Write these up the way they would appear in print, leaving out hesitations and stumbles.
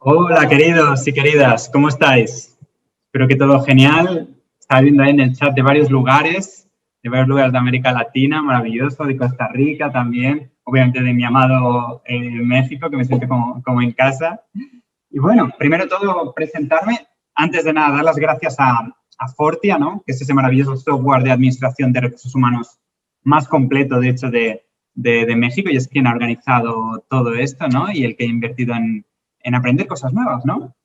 Hola, queridos y queridas, ¿cómo estáis? Espero que todo genial. Estaba viendo ahí en el chat de varios lugares de América Latina, maravilloso, de Costa Rica también, obviamente de mi amado México, que me siento como en casa. Y bueno, primero de todo, presentarme. Antes de nada, dar las gracias a Fortia, ¿no? Que es ese maravilloso software de administración de recursos humanos más completo, de hecho, de México, y es quien ha organizado todo esto, ¿no? Y el que ha invertido en aprender cosas nuevas, ¿no?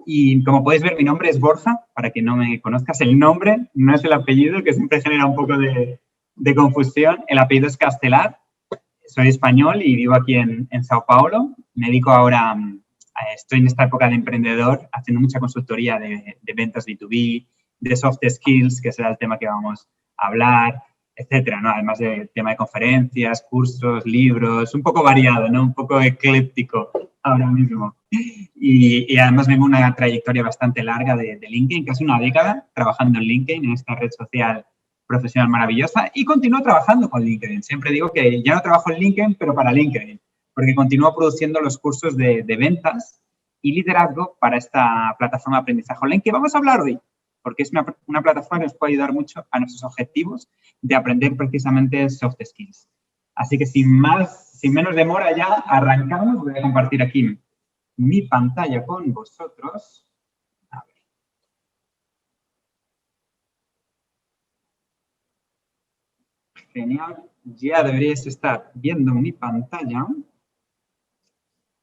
Y como podéis ver, mi nombre es Borja, para que no me conozcas. El nombre no es el apellido, que siempre genera un poco de confusión. El apellido es Castelar. Soy español y vivo aquí en Sao Paulo. Me dedico ahora, estoy en esta época de emprendedor, haciendo mucha consultoría de ventas B2B, de soft skills, que será el tema que vamos a hablar, etcétera, ¿no? Además del tema de conferencias, cursos, libros, un poco variado, ¿no? Un poco ecléptico ahora mismo. Y además vengo una trayectoria bastante larga de LinkedIn, casi una década trabajando en LinkedIn, en esta red social profesional maravillosa, y continúo trabajando con LinkedIn. Siempre digo que ya no trabajo en LinkedIn, pero para LinkedIn, porque continúo produciendo los cursos de ventas y liderazgo para esta plataforma de aprendizaje online que vamos a hablar hoy, porque es una plataforma que nos puede ayudar mucho a nuestros objetivos de aprender precisamente soft skills. Así que sin menos demora ya, arrancamos. Voy a compartir aquí mi pantalla con vosotros. A ver. Genial. Ya deberíais estar viendo mi pantalla.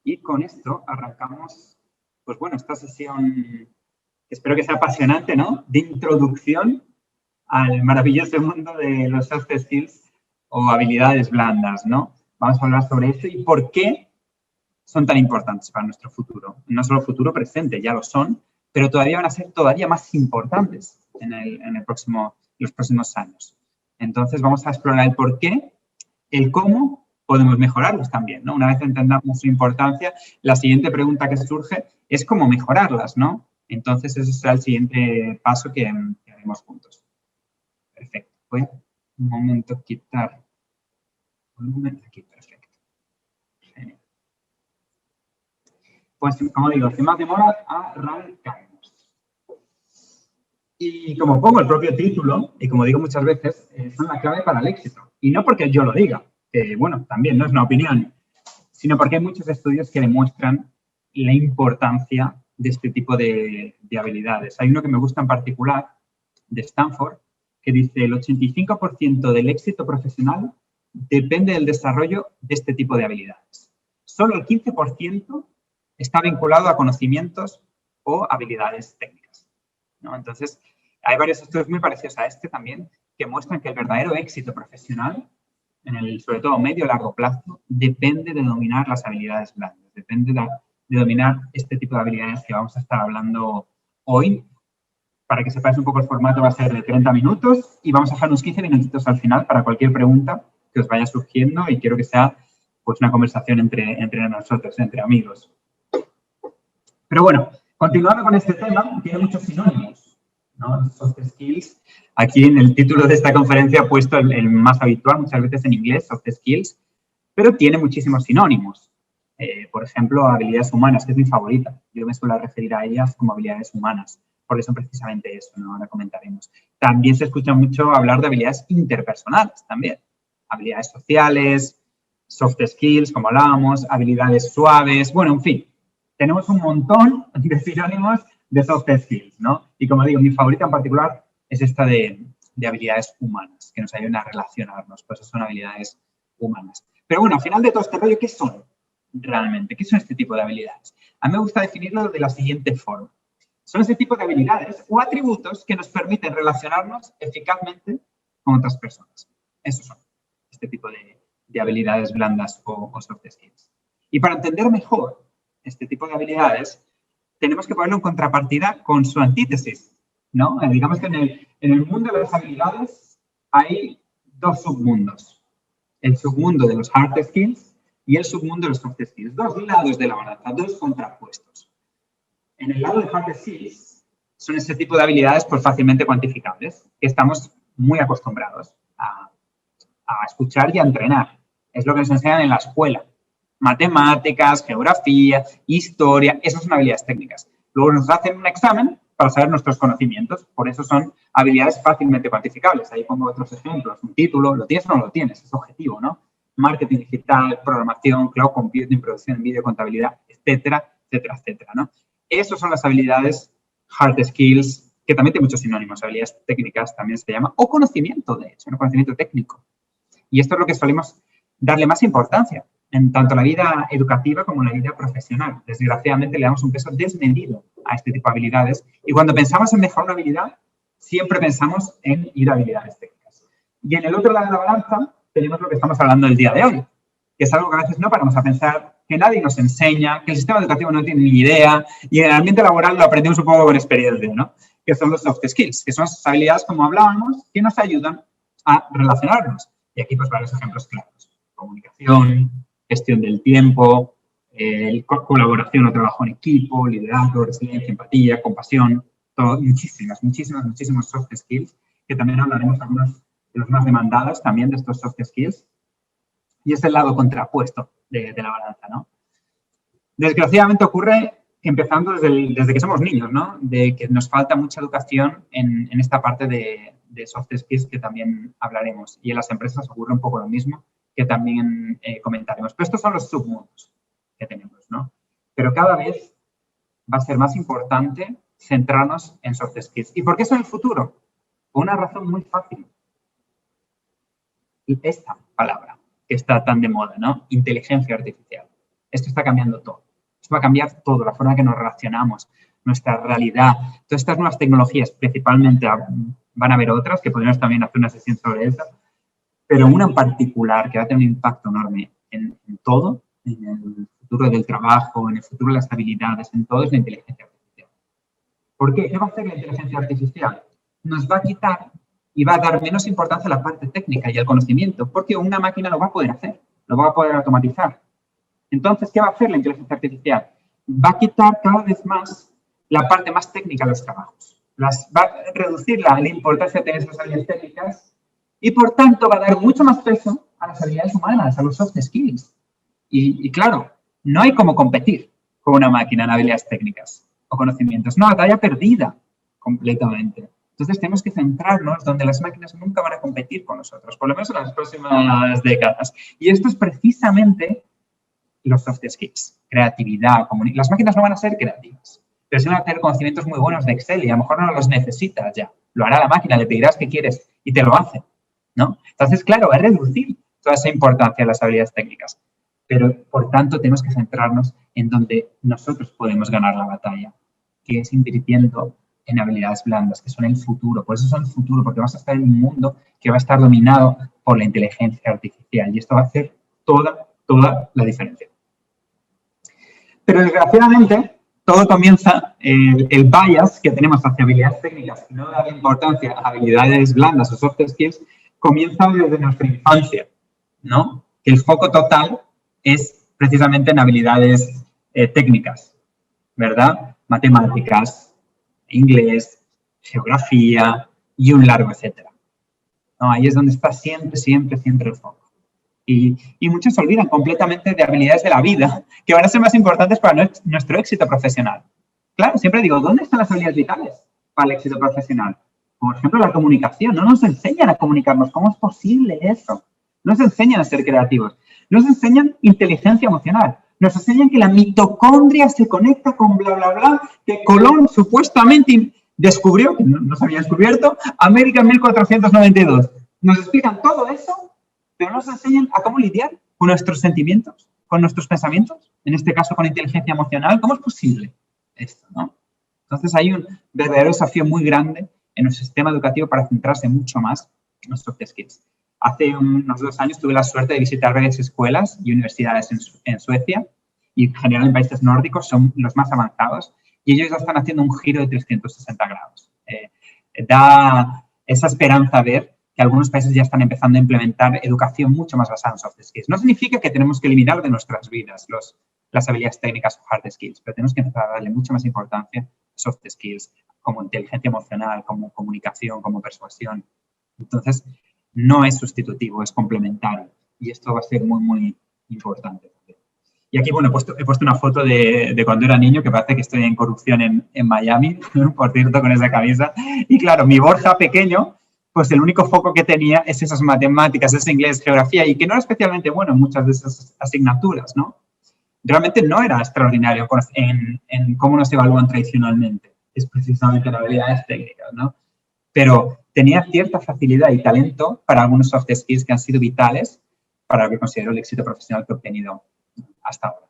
Y con esto arrancamos, pues bueno, esta sesión, espero que sea apasionante, ¿no? De introducción al maravilloso mundo de los soft skills o habilidades blandas, ¿no? Vamos a hablar sobre eso y por qué son tan importantes para nuestro futuro. No solo futuro presente, ya lo son, pero todavía van a ser todavía más importantes en los próximos años. Entonces, vamos a explorar el por qué, el cómo podemos mejorarlos también, ¿no? Una vez entendamos su importancia, la siguiente pregunta que surge es cómo mejorarlas, ¿no? Entonces, ese será el siguiente paso que haremos juntos. Perfecto. Voy a un momento quitar volumen. Aquí, perfecto. Genial. Pues, como digo, sin más demora, arrancamos. Y como pongo el propio título, y como digo muchas veces, son la clave para el éxito. Y no porque yo lo diga, que bueno, también no es una opinión, sino porque hay muchos estudios que demuestran la importancia de este tipo de habilidades. Hay uno que me gusta en particular, de Stanford, que dice el 85% del éxito profesional depende del desarrollo de este tipo de habilidades. Solo el 15% está vinculado a conocimientos o habilidades técnicas, ¿no? Entonces, hay varios estudios muy parecidos a este también que muestran que el verdadero éxito profesional, sobre todo medio y largo plazo, depende de dominar las habilidades blandas, depende de dominar este tipo de habilidades que vamos a estar hablando hoy. Para que sepáis un poco el formato, va a ser de 30 minutos y vamos a dejar unos 15 minutitos al final para cualquier pregunta que os vaya surgiendo y quiero que sea pues una conversación entre nosotros, entre amigos. Pero bueno, continuando con este tema, tiene muchos sinónimos, ¿no? Soft skills. Aquí en el título de esta conferencia he puesto el más habitual, muchas veces en inglés, soft skills, pero tiene muchísimos sinónimos. Por ejemplo, habilidades humanas, que es mi favorita. Yo me suelo referir a ellas como habilidades humanas, porque son precisamente eso, ¿no? Ahora comentaremos. También se escucha mucho hablar de habilidades interpersonales también. Habilidades sociales, soft skills, como hablábamos, habilidades suaves, bueno, en fin. Tenemos un montón de sinónimos de soft skills, ¿no? Y como digo, mi favorita en particular es esta de habilidades humanas, que nos ayudan a relacionarnos, pues son habilidades humanas. Pero bueno, al final de todo este rollo, ¿qué son realmente? ¿Qué son este tipo de habilidades? A mí me gusta definirlo de la siguiente forma. Son este tipo de habilidades o atributos que nos permiten relacionarnos eficazmente con otras personas. Esos son este tipo de habilidades blandas o soft skills. Y para entender mejor este tipo de habilidades, tenemos que ponerlo en contrapartida con su antítesis, ¿no? Digamos que en el mundo de las habilidades hay dos submundos. El submundo de los hard skills y el submundo de los soft skills. Dos lados de la balanza, dos contrapuestos. En el lado de hard skills son este tipo de habilidades pues, fácilmente cuantificables, que estamos muy acostumbrados a escuchar y a entrenar. Es lo que nos enseñan en la escuela. Matemáticas, geografía, historia, esas son habilidades técnicas. Luego nos hacen un examen para saber nuestros conocimientos. Por eso son habilidades fácilmente cuantificables. Ahí pongo otros ejemplos. Un título, ¿lo tienes o no lo tienes? Es objetivo, ¿no? Marketing digital, programación, cloud computing, producción en vídeo, contabilidad, etcétera, etcétera, etcétera, ¿no? Esas son las habilidades hard skills, que también tiene muchos sinónimos. Habilidades técnicas también se llama, o conocimiento, de hecho, ¿no? Conocimiento técnico. Y esto es lo que solemos darle más importancia en tanto la vida educativa como en la vida profesional. Desgraciadamente le damos un peso desmedido a este tipo de habilidades y cuando pensamos en mejorar una habilidad, siempre pensamos en ir a habilidades técnicas. Y en el otro lado de la balanza tenemos lo que estamos hablando el día de hoy, que es algo que a veces no paramos a pensar, que nadie nos enseña, que el sistema educativo no tiene ni idea y en el ambiente laboral lo aprendemos un poco con experiencia, ¿no? Que son los soft skills, que son esas habilidades, como hablábamos, que nos ayudan a relacionarnos. Y aquí, pues, varios ejemplos claros. Comunicación, gestión del tiempo, colaboración o trabajo en equipo, liderazgo, resiliencia, empatía, compasión, todo, muchísimos soft skills, que también hablaremos algunos de los más demandados también de estos soft skills. Y es el lado contrapuesto de la balanza, ¿no? Desgraciadamente ocurre empezando desde que somos niños, ¿no? De que nos falta mucha educación en esta parte de soft skills que también hablaremos. Y en las empresas ocurre un poco lo mismo, que también comentaremos. Pero estos son los submundos que tenemos, ¿no? Pero cada vez va a ser más importante centrarnos en soft skills. ¿Y por qué eso en el futuro? Por una razón muy fácil. Y esta palabra que está tan de moda, ¿no? Inteligencia artificial. Esto está cambiando todo. Esto va a cambiar todo, la forma en que nos relacionamos, nuestra realidad. Todas estas nuevas tecnologías, principalmente, van a haber otras, que podríamos también hacer una sesión sobre eso, pero una en particular que va a tener un impacto enorme en todo, en el futuro del trabajo, en el futuro de las habilidades, en todo, es la inteligencia artificial. ¿Por qué? ¿Qué va a hacer la inteligencia artificial? Nos va a quitar y va a dar menos importancia a la parte técnica y al conocimiento, porque una máquina lo va a poder hacer, lo va a poder automatizar. Entonces, ¿qué va a hacer la inteligencia artificial? Va a quitar cada vez más la parte más técnica de los trabajos. Va a reducir la importancia de tener esas habilidades técnicas y, por tanto, va a dar mucho más peso a las habilidades humanas, a los soft skills. Y claro, no hay cómo competir con una máquina en habilidades técnicas o conocimientos. Es una batalla perdida completamente. Entonces, tenemos que centrarnos donde las máquinas nunca van a competir con nosotros, por lo menos en las próximas décadas. Y esto es precisamente los soft skills, creatividad, comunicación. Las máquinas no van a ser creativas, pero sí van a tener conocimientos muy buenos de Excel y a lo mejor no los necesitas ya. Lo hará la máquina, le pedirás qué quieres y te lo hace, ¿no? Entonces, claro, va a reducir toda esa importancia de las habilidades técnicas. Pero, por tanto, tenemos que centrarnos en donde nosotros podemos ganar la batalla, que es invirtiendo en habilidades blandas, que son el futuro. Por eso son el futuro, porque vas a estar en un mundo que va a estar dominado por la inteligencia artificial. Y esto va a hacer toda la diferencia. Pero, desgraciadamente, todo comienza, el bias que tenemos hacia habilidades técnicas y no darle importancia a habilidades blandas o soft skills, comienza desde nuestra infancia, ¿no? Que el foco total es precisamente en habilidades técnicas, ¿verdad? Matemáticas, inglés, geografía y un largo etcétera. ¿No? Ahí es donde está siempre el foco. Y muchos se olvidan completamente de habilidades de la vida que van a ser más importantes para nuestro éxito profesional. Claro, siempre digo, ¿dónde están las habilidades vitales para el éxito profesional? Por ejemplo, la comunicación. No nos enseñan a comunicarnos. ¿Cómo es posible eso? No nos enseñan a ser creativos. Nos enseñan inteligencia emocional. Nos enseñan que la mitocondria se conecta con bla, bla, bla, que Colón supuestamente descubrió, que no se había descubierto, América en 1492. Nos explican todo eso, pero nos enseñan a cómo lidiar con nuestros sentimientos, con nuestros pensamientos, en este caso con inteligencia emocional. ¿Cómo es posible esto, no? Entonces hay un verdadero desafío muy grande en nuestro sistema educativo para centrarse mucho más en los soft skills. Hace unos 2 años tuve la suerte de visitar varias escuelas y universidades en Suecia y en general en países nórdicos son los más avanzados y ellos ya están haciendo un giro de 360 grados. Da esa esperanza ver que algunos países ya están empezando a implementar educación mucho más basada en soft skills. No significa que tenemos que eliminar de nuestras vidas las habilidades técnicas o hard skills, pero tenemos que empezar a darle mucha más importancia a soft skills, como inteligencia emocional, como comunicación, como persuasión. Entonces, no es sustitutivo, es complementario. Y esto va a ser muy importante. Y aquí, bueno, he puesto una foto de cuando era niño, que parece que estoy en corrupción en Miami, por cierto, con esa camisa. Y claro, mi Borja pequeño, pues el único foco que tenía es esas matemáticas, ese inglés, geografía, y que no era especialmente bueno en muchas de esas asignaturas, ¿no? Realmente no era extraordinario en cómo nos evalúan tradicionalmente. Es precisamente en habilidades técnicas, ¿no? Pero tenía cierta facilidad y talento para algunos soft skills que han sido vitales para lo que considero el éxito profesional que he obtenido hasta ahora.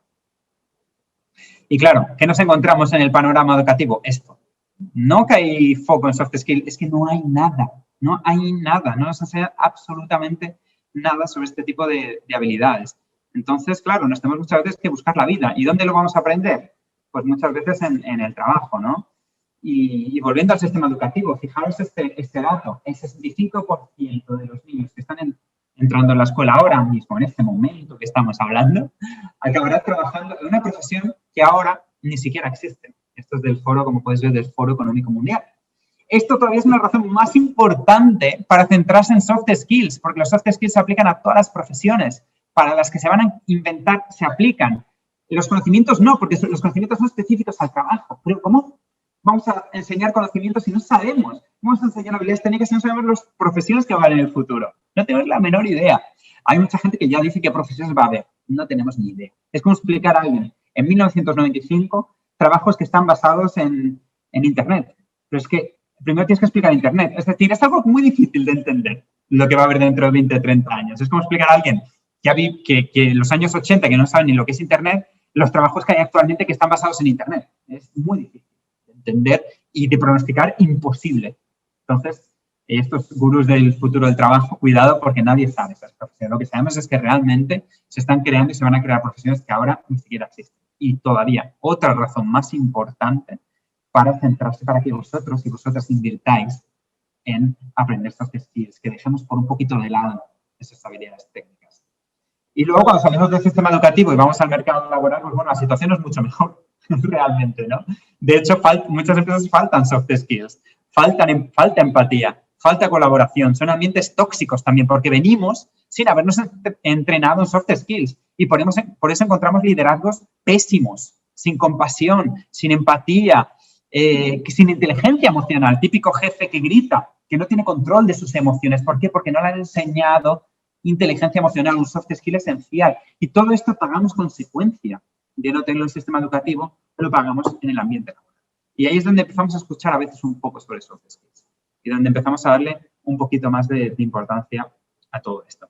Y claro, ¿qué nos encontramos en el panorama educativo? Esto. No que hay foco en soft skills, es que no hay nada. No hay nada. No nos enseña absolutamente nada sobre este tipo de habilidades. Entonces, claro, nos tenemos muchas veces que buscar la vida. ¿Y dónde lo vamos a aprender? Pues muchas veces en el trabajo, ¿no? Y volviendo al sistema educativo, fijaros este dato. El 65% de los niños que están entrando en la escuela ahora mismo, en este momento que estamos hablando, acabará trabajando en una profesión que ahora ni siquiera existe. Esto es del foro, como puedes ver, del Foro Económico Mundial. Esto todavía es una razón más importante para centrarse en soft skills, porque los soft skills se aplican a todas las profesiones. Para las que se van a inventar, se aplican. Los conocimientos no, porque los conocimientos son específicos al trabajo. Pero ¿cómo vamos a enseñar conocimientos si no sabemos? ¿Cómo vamos a enseñar habilidades técnicas si no sabemos las profesiones que van a haber en el futuro? No tenemos la menor idea. Hay mucha gente que ya dice qué profesiones va a haber. No tenemos ni idea. Es como explicar a alguien en 1995 trabajos que están basados en Internet. Pero es que primero tienes que explicar Internet. Es decir, es algo muy difícil de entender lo que va a haber dentro de 20 o 30 años. Es como explicar a alguien que en los años 80, que no saben ni lo que es Internet, los trabajos que hay actualmente que están basados en Internet. Es muy difícil de entender y de pronosticar, imposible. Entonces, estos gurús del futuro del trabajo, cuidado porque nadie sabe esas profesiones. Lo que sabemos es que realmente se están creando y se van a crear profesiones que ahora ni siquiera existen. Y todavía, otra razón más importante para centrarse, para que vosotros y vosotras invirtáis en aprender soft skills, que dejemos por un poquito de lado esas habilidades técnicas. Y luego, cuando salimos del sistema educativo y vamos al mercado laboral, pues bueno, la situación es mucho mejor, realmente, ¿no? De hecho, muchas empresas faltan soft skills, falta empatía, falta colaboración, son ambientes tóxicos también, porque venimos sin habernos entrenado en soft skills y por eso encontramos liderazgos pésimos, sin compasión, sin empatía, sin inteligencia emocional, típico jefe que grita, que no tiene control de sus emociones. ¿Por qué? Porque no le han enseñado inteligencia emocional, un soft skill esencial. Y todo esto pagamos consecuencia de no tenerlo en el sistema educativo, lo pagamos en el ambiente laboral. Y ahí es donde empezamos a escuchar a veces un poco sobre soft skills y donde empezamos a darle un poquito más de importancia a todo esto.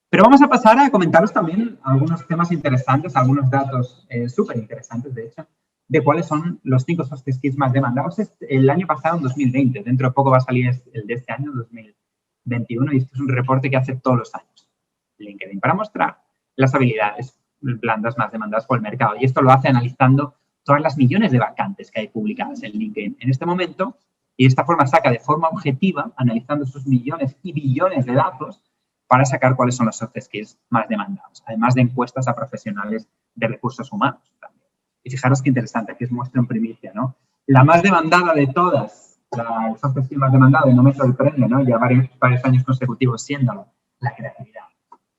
Pero vamos a pasar a comentaros también algunos temas interesantes, algunos datos súper interesantes, de hecho, de cuáles son los 5 soft skills más demandados el año pasado, en 2020. Dentro de poco va a salir el de este año, 2021, y esto es un reporte que hace todos los años LinkedIn para mostrar las habilidades blandas más demandadas por el mercado. Y esto lo hace analizando todas las millones de vacantes que hay publicadas en LinkedIn en este momento, y de esta forma saca de forma objetiva, analizando esos millones y billones de datos, para sacar cuáles son los soft skills más demandados, además de encuestas a profesionales de recursos humanos también. Y fijaros qué interesante, aquí os muestro en primicia, ¿no? La más demandada de todas, el soft skill más demandado, y no me sorprende, ¿no? Ya varios años consecutivos siéndolo, la creatividad.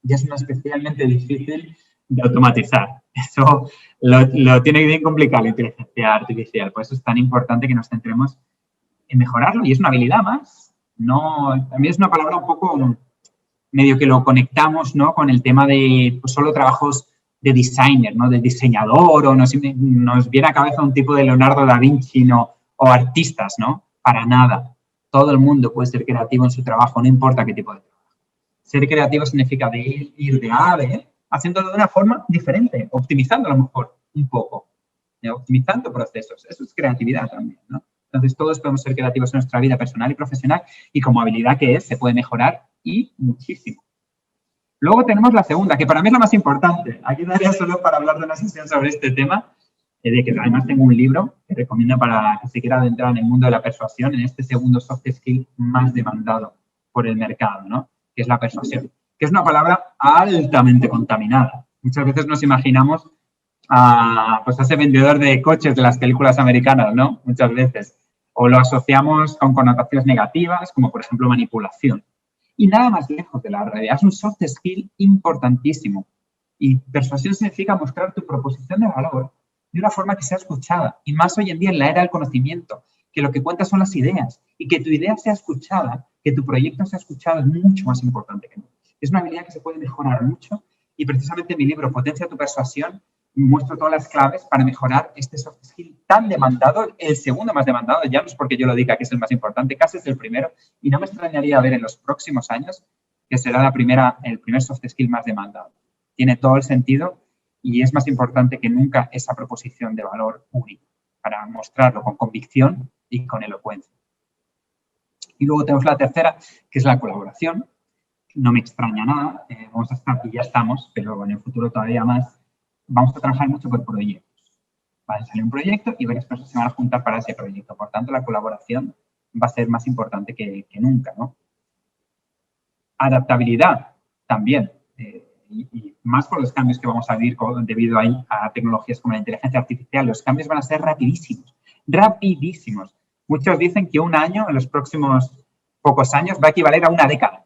Ya es una especialmente difícil de automatizar. Eso lo tiene bien complicado la inteligencia artificial. Por eso es tan importante que nos centremos en mejorarlo. Y es una habilidad más. También es una palabra un poco medio que lo conectamos, ¿no? Con el tema de pues, solo trabajos de designer, ¿no? De diseñador, o nos viene a cabeza un tipo de Leonardo da Vinci, ¿no? O artistas, ¿no? Para nada. Todo el mundo puede ser creativo en su trabajo, no importa qué tipo de trabajo. Ser creativo significa ir de A a B, haciéndolo de una forma diferente, optimizando a lo mejor un poco, optimizando procesos. Eso es creatividad también, ¿no? Entonces, todos podemos ser creativos en nuestra vida personal y profesional y como habilidad que es, se puede mejorar y muchísimo. Luego tenemos la segunda, que para mí es la más importante. Aquí daría solo para hablar de una sesión sobre este tema, de que además tengo un libro que recomiendo para que se quiera adentrar en el mundo de la persuasión, en este segundo soft skill más demandado por el mercado, ¿no? Que es la persuasión, que es una palabra altamente contaminada. Muchas veces nos imaginamos a ese vendedor de coches de las películas americanas, ¿no? Muchas veces. O lo asociamos con connotaciones negativas, como por ejemplo manipulación. Y nada más lejos de la realidad. Es un soft skill importantísimo. Y persuasión significa mostrar tu proposición de valor de una forma que sea escuchada. Y más hoy en día en la era del conocimiento, que lo que cuentas son las ideas. Y que tu idea sea escuchada, que tu proyecto sea escuchado es mucho más importante que nunca. Es una habilidad que se puede mejorar mucho y precisamente en mi libro Potencia tu persuasión muestro todas las claves para mejorar este soft skill tan demandado, el segundo más demandado, ya no es porque yo lo diga que es el más importante, casi es el primero, y no me extrañaría ver en los próximos años que será el primer soft skill más demandado. Tiene todo el sentido y es más importante que nunca esa proposición de valor única para mostrarlo con convicción y con elocuencia. Y luego tenemos la tercera, que es la colaboración. No me extraña nada, vamos a estar, y ya estamos, pero en el futuro todavía más, vamos a trabajar mucho por proyectos. Va a salir un proyecto y varias personas se van a juntar para ese proyecto. Por tanto, la colaboración va a ser más importante que nunca, ¿no? Adaptabilidad también, y más por los cambios que vamos a vivir debido a tecnologías como la inteligencia artificial. Los cambios van a ser rapidísimos, rapidísimos. Muchos dicen que un año, en los próximos pocos años, va a equivaler a una década.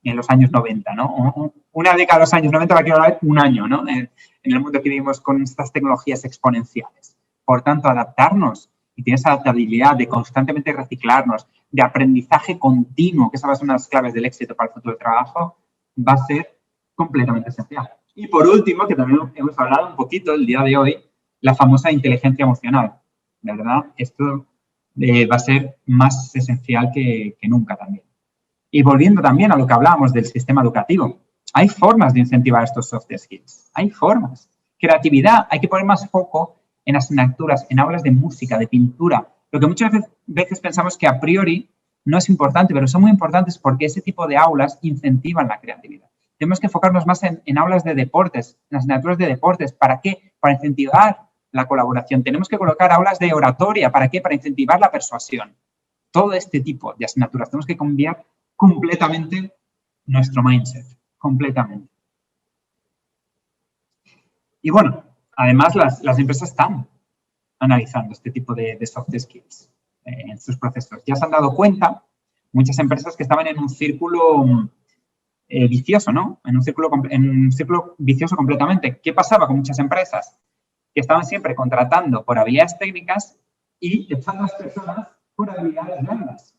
En los años 90, ¿no? Una década en los años 90 va a equivaler un año, ¿no? En el mundo que vivimos con estas tecnologías exponenciales. Por tanto, adaptarnos y tener esa adaptabilidad de constantemente reciclarnos, de aprendizaje continuo, que esa va a ser una de las claves del éxito para el futuro del trabajo, va a ser completamente esencial. Y por último, que también hemos hablado un poquito el día de hoy, la famosa inteligencia emocional. De verdad, esto va a ser más esencial que nunca también. Y volviendo también a lo que hablábamos del sistema educativo, hay formas de incentivar estos soft skills. Hay formas. Creatividad, hay que poner más foco en asignaturas, en aulas de música, de pintura. Lo que muchas veces pensamos que a priori no es importante, pero son muy importantes porque ese tipo de aulas incentivan la creatividad. Tenemos que enfocarnos más en aulas de deportes, en asignaturas de deportes. ¿Para qué? Para incentivar la colaboración. Tenemos que colocar aulas de oratoria. ¿Para qué? Para incentivar la persuasión. Todo este tipo de asignaturas. Tenemos que cambiar completamente nuestro mindset, completamente. Y bueno, además las empresas están analizando este tipo de soft skills en sus procesos. Ya se han dado cuenta muchas empresas que estaban en un círculo vicioso, ¿no? En un círculo vicioso completamente. ¿Qué pasaba con muchas empresas? Que estaban siempre contratando por habilidades técnicas y echando a las personas por habilidades blandas.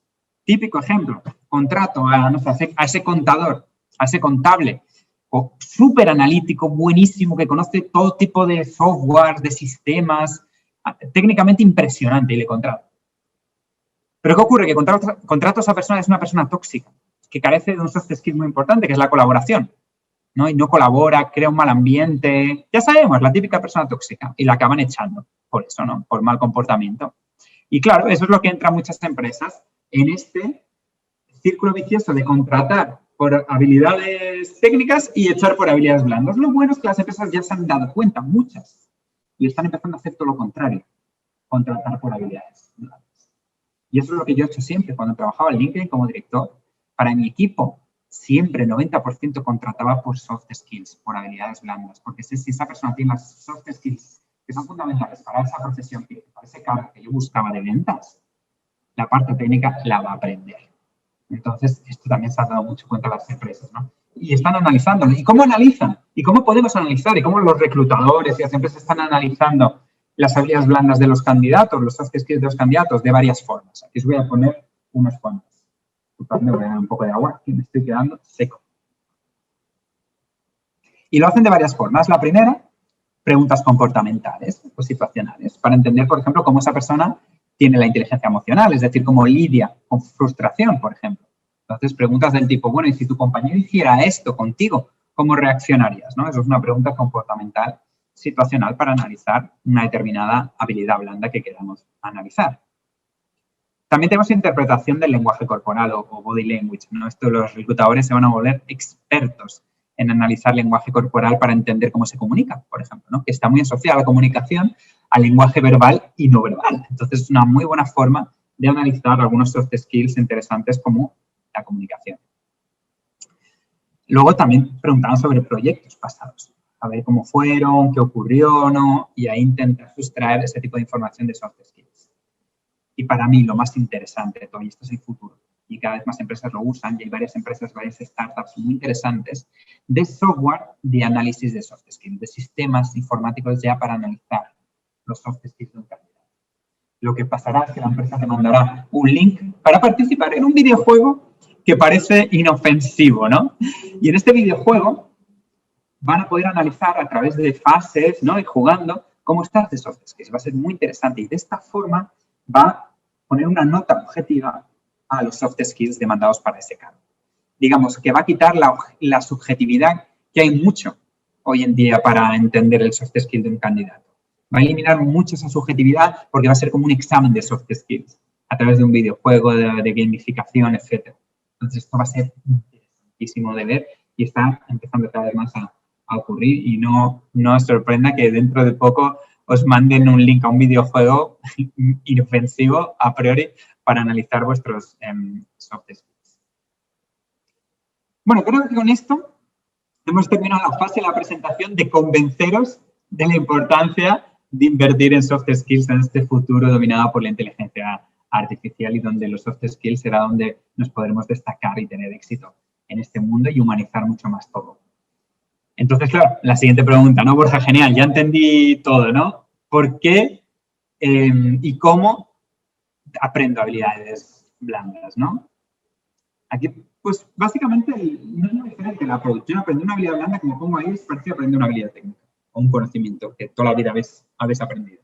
Típico ejemplo, contrato a ese contador, a ese contable, súper analítico, buenísimo, que conoce todo tipo de software, de sistemas, técnicamente impresionante, y le contrato. Pero ¿qué ocurre? Que contrato a esa persona, es una persona tóxica, que carece de un soft skill muy importante, que es la colaboración, ¿no? Y no colabora, crea un mal ambiente. Ya sabemos, la típica persona tóxica, y la acaban echando por eso, ¿no? Por mal comportamiento. Y claro, eso es lo que entra muchas empresas en este círculo vicioso de contratar por habilidades técnicas y echar por habilidades blandas. Lo bueno es que las empresas ya se han dado cuenta, muchas, y están empezando a hacer todo lo contrario, contratar por habilidades blandas. Y eso es lo que yo he hecho siempre cuando trabajaba en LinkedIn como director. Para mi equipo, siempre 90% contrataba por soft skills, por habilidades blandas, porque si esa persona tiene las soft skills que son fundamentales para esa profesión, para ese cargo que yo buscaba de ventas, la parte técnica la va a aprender. Entonces, esto también se ha dado mucho cuenta a las empresas, ¿no? Y están analizándolo. ¿Y cómo analizan? ¿Y cómo podemos analizar? ¿Y cómo los reclutadores y las empresas están analizando las habilidades blandas de los candidatos, los soft skills de los candidatos? De varias formas. Aquí os voy a poner unas cuantas. Disculpadme, voy a dar un poco de agua, que me estoy quedando seco. Y lo hacen de varias formas. La primera, preguntas comportamentales o situacionales, para entender, por ejemplo, cómo esa persona tiene la inteligencia emocional, es decir, cómo lidia con frustración, por ejemplo. Entonces, preguntas del tipo, bueno, y si tu compañero hiciera esto contigo, ¿cómo reaccionarías? ¿No? Eso es una pregunta comportamental situacional para analizar una determinada habilidad blanda que queramos analizar. También tenemos interpretación del lenguaje corporal o body language, ¿no? Esto los reclutadores se van a volver expertos en analizar lenguaje corporal para entender cómo se comunica, por ejemplo, ¿no? Que está muy asociada a la comunicación al lenguaje verbal y no verbal. Entonces, es una muy buena forma de analizar algunos soft skills interesantes como la comunicación. Luego también preguntaban sobre proyectos pasados, a ver cómo fueron, qué ocurrió, ¿no? Y ahí intentar sustraer ese tipo de información de soft skills. Y para mí lo más interesante de todo, y esto es el futuro, y cada vez más empresas lo usan, y hay varias empresas, varias startups muy interesantes, de software de análisis de soft skills, de sistemas informáticos ya para analizar los soft skills de un candidato. Lo que pasará es que la empresa te mandará un link para participar en un videojuego que parece inofensivo, ¿no? Y en este videojuego van a poder analizar a través de fases, ¿no? Y jugando cómo estás de soft skills. Va a ser muy interesante y de esta forma va a poner una nota objetiva a los soft skills demandados para ese cargo. Digamos que va a quitar la subjetividad que hay mucho hoy en día para entender el soft skill de un candidato. Va a eliminar mucho esa subjetividad porque va a ser como un examen de soft skills a través de un videojuego, de gamificación, etc. Entonces, esto va a ser interesantísimo de ver y está empezando cada vez más a ocurrir y no os sorprenda que dentro de poco os manden un link a un videojuego inofensivo a priori para analizar vuestros soft skills. Bueno, creo que con esto hemos terminado la fase de la presentación de convenceros de la importancia de invertir en soft skills en este futuro dominado por la inteligencia artificial y donde los soft skills será donde nos podremos destacar y tener éxito en este mundo y humanizar mucho más todo. Entonces, claro, la siguiente pregunta, ¿no, Borja? Genial, ya entendí todo, ¿no? ¿Por qué y cómo aprendo habilidades blandas, ¿no? Aquí, pues, básicamente no es muy diferente la producción. Aprender una habilidad blanda, como pongo ahí, es parecido a aprender una habilidad técnica o un conocimiento que toda la vida habéis aprendido.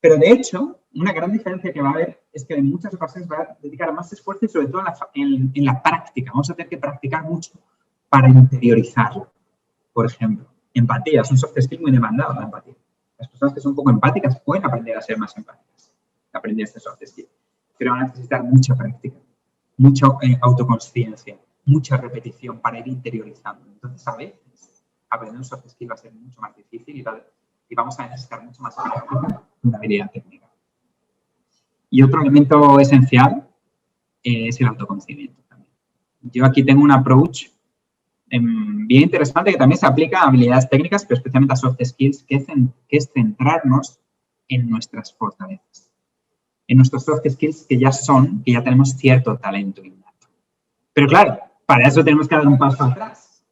Pero, de hecho, una gran diferencia que va a haber es que en muchas ocasiones va a dedicar más esfuerzo y, sobre todo, en la práctica. Vamos a tener que practicar mucho para interiorizarlo. Por ejemplo, empatía es un soft skill muy demandado, la empatía. Las personas que son un poco empáticas pueden aprender a ser más empáticas, aprender este soft skill, pero van a necesitar mucha práctica, mucha autoconsciencia, mucha repetición para ir interiorizando. Entonces, a veces, aprender un soft skill va a ser mucho más difícil y vamos a necesitar mucho más práctica que una habilidad técnica. Y otro elemento esencial es el autoconocimiento también. Yo aquí tengo un approach bien interesante que también se aplica a habilidades técnicas, pero especialmente a soft skills, que es centrarnos en nuestras fortalezas, en nuestros soft skills que ya tenemos cierto talento innato. Pero claro, para eso tenemos que dar un paso atrás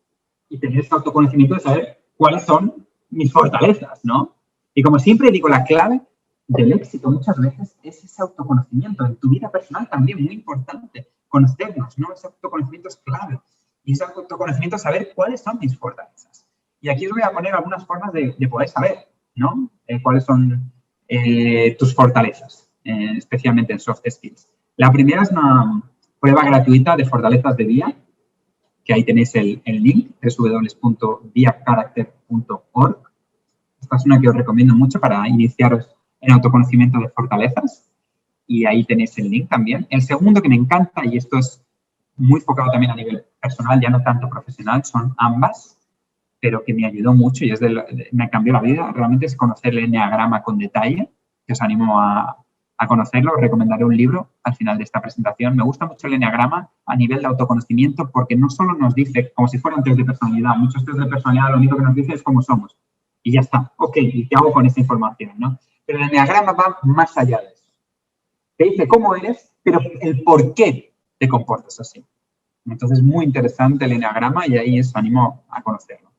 y tener ese autoconocimiento de saber cuáles son mis fortalezas, ¿no? Y como siempre digo, la clave del éxito muchas veces es ese autoconocimiento. En tu vida personal también, muy importante, conocernos, ¿no? Ese autoconocimiento es clave. Y ese autoconocimiento es saber cuáles son mis fortalezas. Y aquí os voy a poner algunas formas de poder saber, ¿no? Cuáles son tus fortalezas, especialmente en soft skills. La primera es una prueba gratuita de fortalezas de VIA, que ahí tenéis el link, www.viacharacter.org. Esta es una que os recomiendo mucho para iniciaros en autoconocimiento de fortalezas. Y ahí tenéis el link también. El segundo que me encanta, y esto es muy enfocado también a nivel personal, ya no tanto profesional, son ambas, pero que me ayudó mucho y me cambió la vida. Realmente es conocer el enneagrama con detalle, que os animo a conocerlo. Os recomendaré un libro al final de esta presentación. Me gusta mucho el enneagrama a nivel de autoconocimiento porque no solo nos dice, como si fuera un test de personalidad, muchos test de personalidad lo único que nos dice es cómo somos. Y ya está. Ok, ¿y qué hago con esta información, no? Pero el enneagrama va más allá de eso. Te dice cómo eres, pero el por qué te comportas así. Entonces, muy interesante el enneagrama y ahí os animo a conocerlo.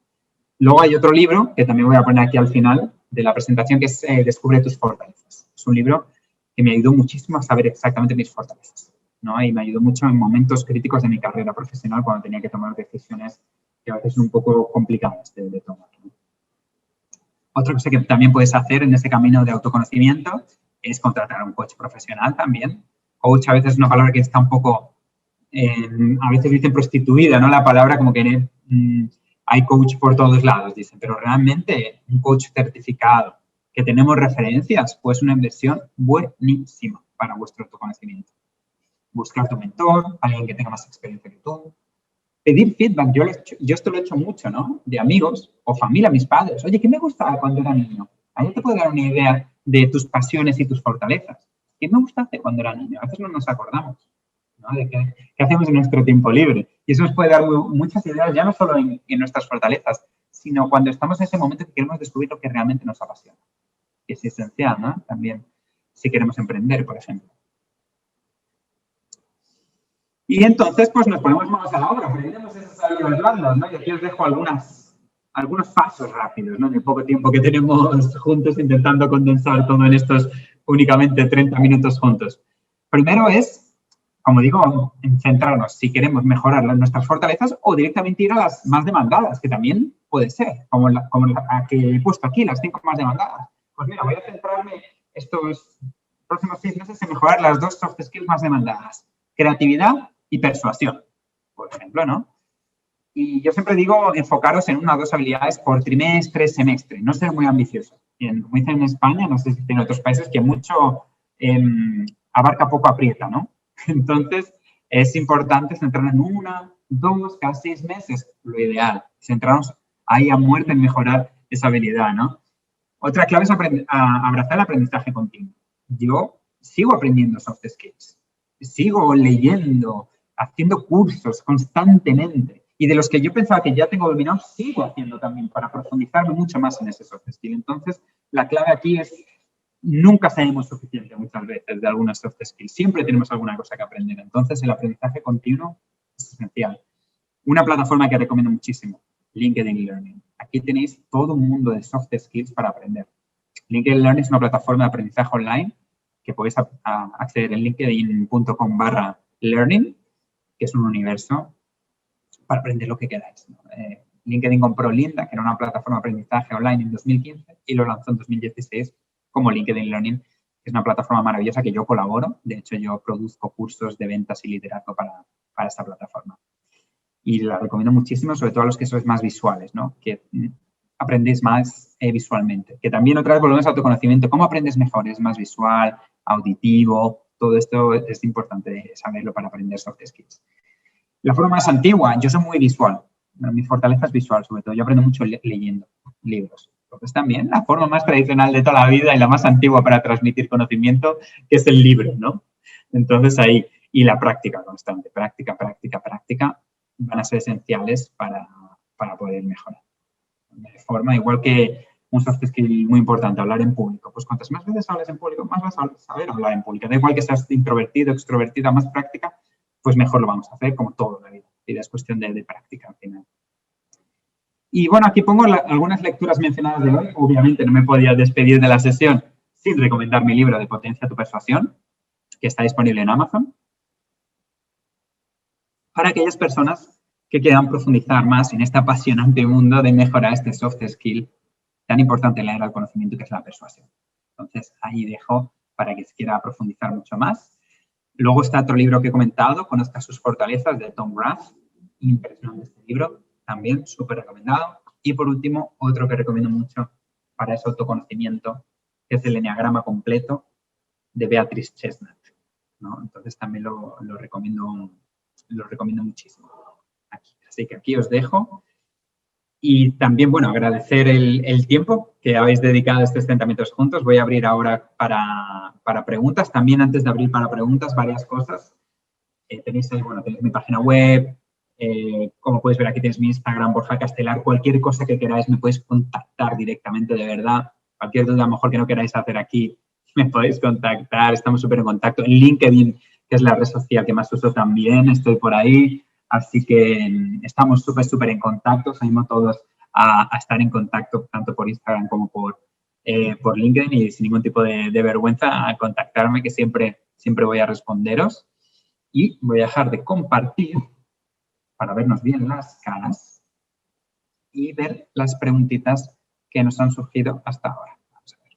Luego hay otro libro que también voy a poner aquí al final de la presentación que es Descubre tus fortalezas. Es un libro que me ayudó muchísimo a saber exactamente mis fortalezas, ¿no? Y me ayudó mucho en momentos críticos de mi carrera profesional cuando tenía que tomar decisiones que a veces son un poco complicadas de tomar, ¿no? Otra cosa que también puedes hacer en ese camino de autoconocimiento es contratar a un coach profesional también. Coach a veces es una palabra que está un poco, a veces dicen prostituida, ¿no? La palabra como que hay coach por todos lados, dicen, pero realmente un coach certificado, que tenemos referencias, pues una inversión buenísima para vuestro autoconocimiento. Buscar tu mentor, alguien que tenga más experiencia que tú. Pedir feedback, yo esto lo he hecho mucho, ¿no? De amigos o familia, mis padres. Oye, ¿qué me gustaba cuando era niño? Ahí te puedo dar una idea de tus pasiones y tus fortalezas. ¿Qué me gustaste cuando era niño? A veces no nos acordamos, ¿no? De qué hacemos en nuestro tiempo libre. Y eso nos puede dar muchas ideas, ya no solo en nuestras fortalezas, sino cuando estamos en ese momento que queremos descubrir lo que realmente nos apasiona. Que es esencial, ¿no? También si queremos emprender, por ejemplo. Y entonces, pues nos ponemos manos a la obra, aprendemos esas habilidades blandas, ¿no? Y aquí os dejo algunos pasos rápidos, ¿no? En el poco tiempo que tenemos juntos intentando condensar todo en estos únicamente 30 minutos juntos. Primero es, como digo, centrarnos si queremos mejorar nuestras fortalezas o directamente ir a las más demandadas, que también puede ser, como la que he puesto aquí, las 5 más demandadas. Pues mira, voy a centrarme estos próximos 6 meses en mejorar las 2 soft skills más demandadas, creatividad y persuasión, por ejemplo, ¿no? Y yo siempre digo enfocaros en 1 o 2 habilidades por trimestre, semestre, no ser muy ambicioso. Como dicen en España, no sé si en otros países, que mucho abarca poco aprieta, ¿no? Entonces, es importante centrarnos en 1, 2, cada 6 meses, lo ideal. Centrarnos ahí a muerte en mejorar esa habilidad, ¿no? Otra clave es abrazar el aprendizaje continuo. Yo sigo aprendiendo soft skills, sigo leyendo, haciendo cursos constantemente. Y de los que yo pensaba que ya tengo dominados, sigo haciendo también para profundizarme mucho más en ese soft skill. Entonces, la clave aquí es nunca sabemos suficiente muchas veces de algunas soft skills. Siempre tenemos alguna cosa que aprender. Entonces, el aprendizaje continuo es esencial. Una plataforma que recomiendo muchísimo, LinkedIn Learning. Aquí tenéis todo un mundo de soft skills para aprender. LinkedIn Learning es una plataforma de aprendizaje online que podéis acceder en linkedin.com/learning, que es un universo para aprender lo que queráis, ¿no? LinkedIn compró Lynda, que era una plataforma de aprendizaje online en 2015 y lo lanzó en 2016 como LinkedIn Learning, que es una plataforma maravillosa que yo colaboro. De hecho, yo produzco cursos de ventas y liderazgo para esta plataforma. Y la recomiendo muchísimo, sobre todo a los que sois más visuales, ¿no? Que aprendéis más visualmente. Que también otra vez volvemos al autoconocimiento. ¿Cómo aprendes mejor? Es más visual, auditivo, todo esto es importante saberlo para aprender soft skills. La forma más antigua, yo soy muy visual. Mi fortaleza es visual, sobre todo. Yo aprendo mucho leyendo libros. Entonces también la forma más tradicional de toda la vida y la más antigua para transmitir conocimiento, que es el libro, ¿no? Entonces ahí, y la práctica constante, práctica, van a ser esenciales para poder mejorar. De forma, igual que un soft skill muy importante, hablar en público. Pues cuantas más veces hables en público, más vas a saber hablar en público. Da igual que seas introvertido, extrovertida, más práctica, pues mejor lo vamos a hacer, como todo en la vida. Y es cuestión de práctica al final. Y bueno, aquí pongo algunas lecturas mencionadas de hoy. Obviamente no me podía despedir de la sesión sin recomendar mi libro de Potencia tu Persuasión, que está disponible en Amazon, para aquellas personas que quieran profundizar más en este apasionante mundo de mejorar este soft skill tan importante en la era del conocimiento, que es la persuasión. Entonces, ahí dejo para que se quiera profundizar mucho más. Luego está otro libro que he comentado, Conozca sus fortalezas, de Tom Rath. Impresionante este libro, también súper recomendado. Y por último, otro que recomiendo mucho para ese autoconocimiento, que es el Enneagrama Completo, de Beatrice Chestnut, ¿no? Entonces también lo recomiendo muchísimo. Así que aquí os dejo. Y también, bueno, agradecer el tiempo que habéis dedicado a estos 30 minutos juntos. Voy a abrir ahora para preguntas. También antes de abrir para preguntas, varias cosas. Tenéis ahí, bueno, tenéis mi página web. Como podéis ver, aquí tenéis mi Instagram, Borja Castelar. Cualquier cosa que queráis me podéis contactar directamente, de verdad. Cualquier duda, a lo mejor que no queráis hacer aquí, me podéis contactar. Estamos súper en contacto. En LinkedIn, que es la red social que más uso también, estoy por ahí. Así que estamos súper en contacto. Os animo a todos a estar en contacto, tanto por Instagram como por LinkedIn, y sin ningún tipo de vergüenza a contactarme, que siempre voy a responderos. Y voy a dejar de compartir para vernos bien las caras y ver las preguntitas que nos han surgido hasta ahora. Vamos a ver.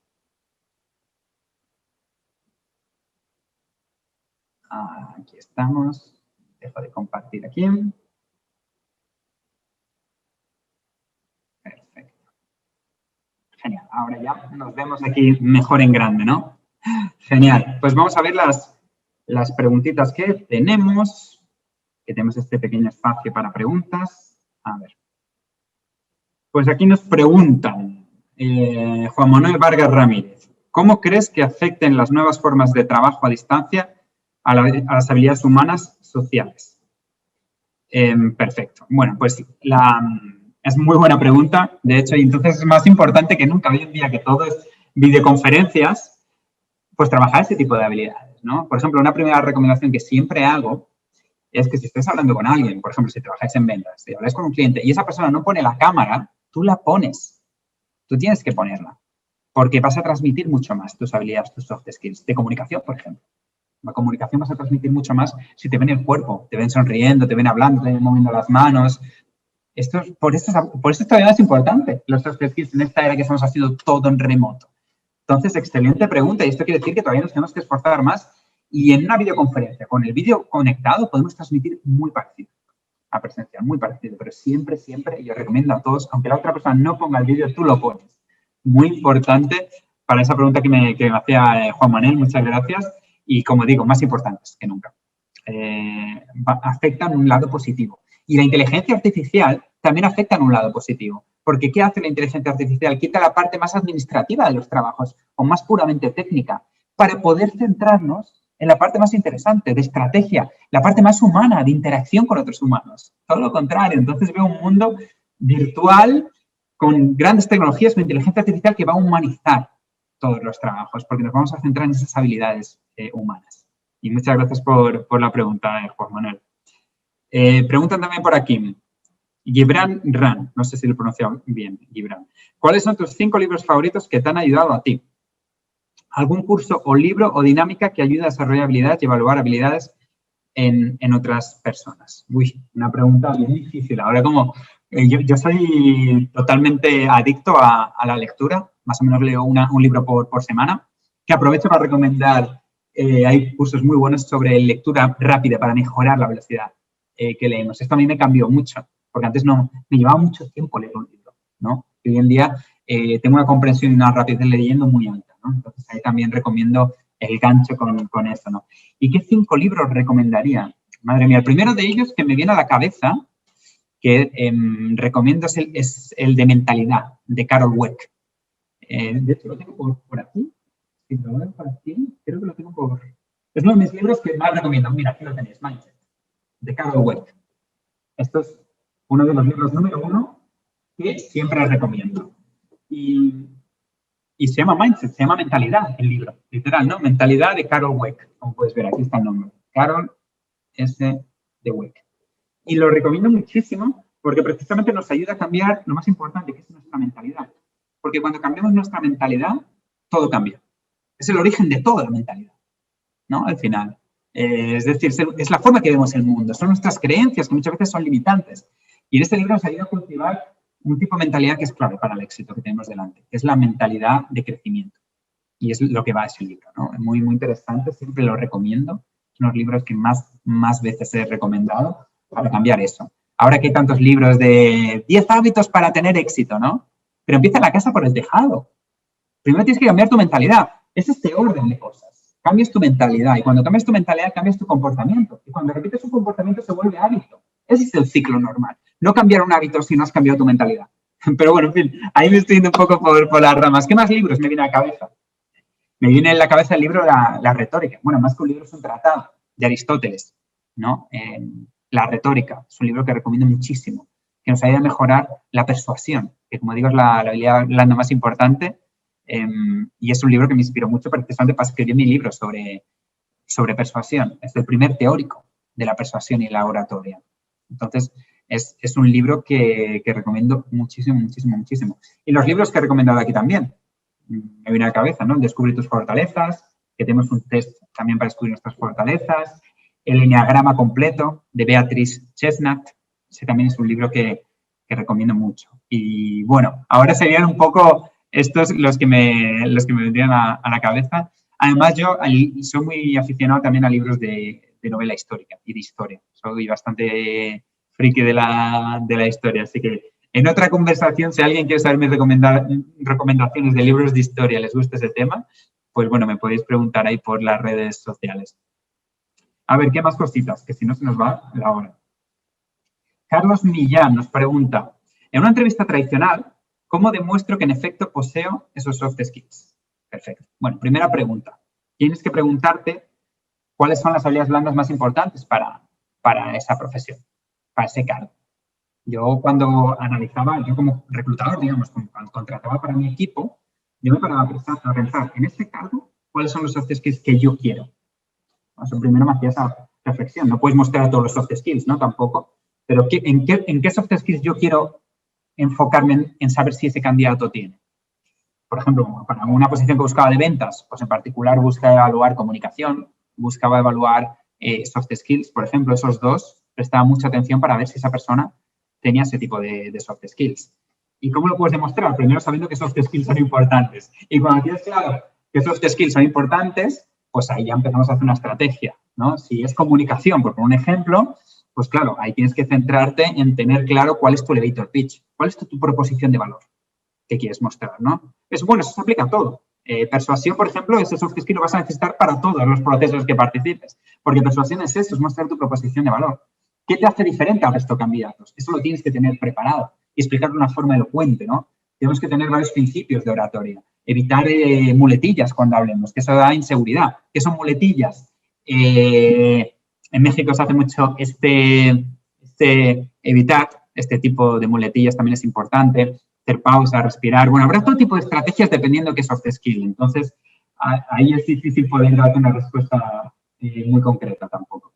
Aquí estamos. Dejo de compartir aquí. Perfecto. Genial. Ahora ya nos vemos aquí mejor en grande, ¿no? Genial. Pues vamos a ver las preguntitas que tenemos. Que tenemos este pequeño espacio para preguntas. A ver. Pues aquí nos preguntan, Juan Manuel Vargas Ramírez, ¿cómo crees que afecten las nuevas formas de trabajo a distancia a las habilidades humanas sociales? Perfecto. Bueno, pues es muy buena pregunta, de hecho, y entonces es más importante que nunca hoy en día, que todo es videoconferencias, pues trabajar ese tipo de habilidades, ¿no? Por ejemplo, una primera recomendación que siempre hago es que si estás hablando con alguien, por ejemplo, si trabajáis en ventas, si habláis con un cliente y esa persona no pone la cámara, tú la pones. Tú tienes que ponerla. Porque vas a transmitir mucho más tus habilidades, tus soft skills. De comunicación, por ejemplo. La comunicación vas a transmitir mucho más si te ven el cuerpo, te ven sonriendo, te ven hablando, te ven moviendo las manos. Por eso todavía es importante los soft skills en esta era que estamos haciendo todo en remoto. Entonces, excelente pregunta. Y esto quiere decir que todavía nos tenemos que esforzar más. Y en una videoconferencia, con el vídeo conectado, podemos transmitir muy parecido a presencial, muy parecido. Pero siempre, siempre, yo recomiendo a todos, aunque la otra persona no ponga el vídeo, tú lo pones. Muy importante para esa pregunta que me hacía Juan Manuel. Muchas gracias. Y como digo, más importantes que nunca. Afectan un lado positivo. Y la inteligencia artificial también afecta en un lado positivo. Porque ¿qué hace la inteligencia artificial? Quita la parte más administrativa de los trabajos o más puramente técnica para poder centrarnos en la parte más interesante, de estrategia, la parte más humana, de interacción con otros humanos. Todo lo contrario. Entonces veo un mundo virtual con grandes tecnologías, con inteligencia artificial que va a humanizar todos los trabajos, porque nos vamos a centrar en esas habilidades humanas. Y muchas gracias por la pregunta, Juan Manuel. Preguntan también por aquí. Gibran Ran, no sé si lo he pronunciado bien, Gibran. ¿Cuáles son tus 5 libros favoritos que te han ayudado a ti? ¿Algún curso o libro o dinámica que ayude a desarrollar habilidades y evaluar habilidades en otras personas? Uy, una pregunta bien difícil. Ahora, como yo soy totalmente adicto a la lectura, más o menos leo un libro por semana, que aprovecho para recomendar. Hay cursos muy buenos sobre lectura rápida para mejorar la velocidad que leemos. Esto a mí me cambió mucho, porque antes no me llevaba mucho tiempo leer un libro, ¿no? Y hoy en día tengo una comprensión y una rapidez leyendo muy alta, ¿no? Entonces, ahí también recomiendo el gancho con eso, ¿no? ¿Y qué 5 libros recomendaría? Madre mía, el primero de ellos que me viene a la cabeza, que recomiendo, es el de Mentalidad, de Carol Dweck. De hecho, lo tengo por aquí. Si lo veo por aquí, creo que lo tengo por... Es uno de mis libros que más recomiendo. Mira, aquí lo tenéis, Mindset, de Carol Dweck. Esto es uno de los libros número 1 que siempre recomiendo. Y se llama Mindset, se llama Mentalidad el libro, literal, ¿no? Mentalidad de Carol Dweck. Como puedes ver, aquí está el nombre. Carol S. Dweck. Y lo recomiendo muchísimo porque precisamente nos ayuda a cambiar lo más importante, que es nuestra mentalidad. Porque cuando cambiamos nuestra mentalidad, todo cambia. Es el origen de toda la mentalidad, ¿no? Al final. Es decir, es la forma que vemos el mundo. Son nuestras creencias que muchas veces son limitantes. Y en este libro nos ayuda a cultivar un tipo de mentalidad que es clave para el éxito que tenemos delante, que es la mentalidad de crecimiento. Y es lo que va a ese libro, ¿no? Es muy, muy interesante. Siempre lo recomiendo. Son los libros que más veces he recomendado para cambiar eso. Ahora que hay tantos libros de 10 hábitos para tener éxito, ¿no? Pero empieza la casa por el tejado. Primero tienes que cambiar tu mentalidad. Es este orden de cosas. Cambias tu mentalidad y cuando cambias tu mentalidad, cambias tu comportamiento. Y cuando repites un comportamiento, se vuelve hábito. Ese es el ciclo normal. No cambiar un hábito si no has cambiado tu mentalidad. Pero bueno, en fin, ahí me estoy yendo un poco por las ramas. ¿Qué más libros me viene a la cabeza? Me viene en la cabeza el libro La retórica. Bueno, más que un libro, es un tratado de Aristóteles, ¿no? La retórica es un libro que recomiendo muchísimo, que nos ayuda a mejorar la persuasión, que como digo es la habilidad blanda más importante, y es un libro que me inspiró mucho precisamente para escribir mi libro sobre persuasión. Es el primer teórico de la persuasión y la oratoria. Entonces, es un libro que recomiendo muchísimo, muchísimo, muchísimo. Y los libros que he recomendado aquí también, me viene a la cabeza, ¿no? Descubre tus fortalezas, que tenemos un test también para descubrir nuestras fortalezas. El Enneagrama completo, de Beatrice Chestnut. Ese también es un libro que recomiendo mucho. Y bueno, ahora serían un poco estos los que me vendrían a la cabeza. Además, yo soy muy aficionado también a libros de novela histórica y de historia. Soy bastante friki de la historia, así que en otra conversación, si alguien quiere saber mis recomendaciones de libros de historia, les gusta ese tema, pues bueno, me podéis preguntar ahí por las redes sociales. A ver, ¿qué más cositas? Que si no se nos va la hora. Carlos Millán nos pregunta, en una entrevista tradicional, ¿cómo demuestro que en efecto poseo esos soft skills? Perfecto. Bueno, primera pregunta. Tienes que preguntarte cuáles son las habilidades blandas más importantes para esa profesión, para ese cargo. Yo cuando analizaba, yo como reclutador, digamos, cuando contrataba para mi equipo, yo me paraba a pensar en este cargo, ¿cuáles son los soft skills que yo quiero? Eso primero me hacía reflexión. No puedes mostrar todos los soft skills, ¿no? Tampoco. Pero ¿en qué soft skills yo quiero enfocarme en saber si ese candidato tiene? Por ejemplo, para una posición que buscaba de ventas, pues en particular busca evaluar comunicación, buscaba evaluar soft skills, por ejemplo, esos dos, prestaba mucha atención para ver si esa persona tenía ese tipo de soft skills. ¿Y cómo lo puedes demostrar? Primero sabiendo que soft skills son importantes. Y cuando tienes claro que soft skills son importantes, pues ahí ya empezamos a hacer una estrategia, ¿no? Si es comunicación, por un ejemplo, pues claro, ahí tienes que centrarte en tener claro cuál es tu elevator pitch, cuál es tu proposición de valor que quieres mostrar, ¿no? Eso, bueno, eso se aplica a todo. Persuasión, por ejemplo, ese soft skill lo vas a necesitar para todos los procesos que participes, porque persuasión es eso, es mostrar tu proposición de valor. ¿Qué te hace diferente al resto de candidatos? Eso lo tienes que tener preparado y explicarlo de una forma elocuente, ¿no? Tenemos que tener varios principios de oratoria. Evitar muletillas cuando hablemos, que eso da inseguridad. ¿Qué son muletillas? En México se hace mucho evitar este tipo de muletillas también es importante. Hacer pausa, respirar. Bueno, habrá todo tipo de estrategias dependiendo de qué soft skill. Entonces, ahí es difícil poder darte una respuesta muy concreta tampoco.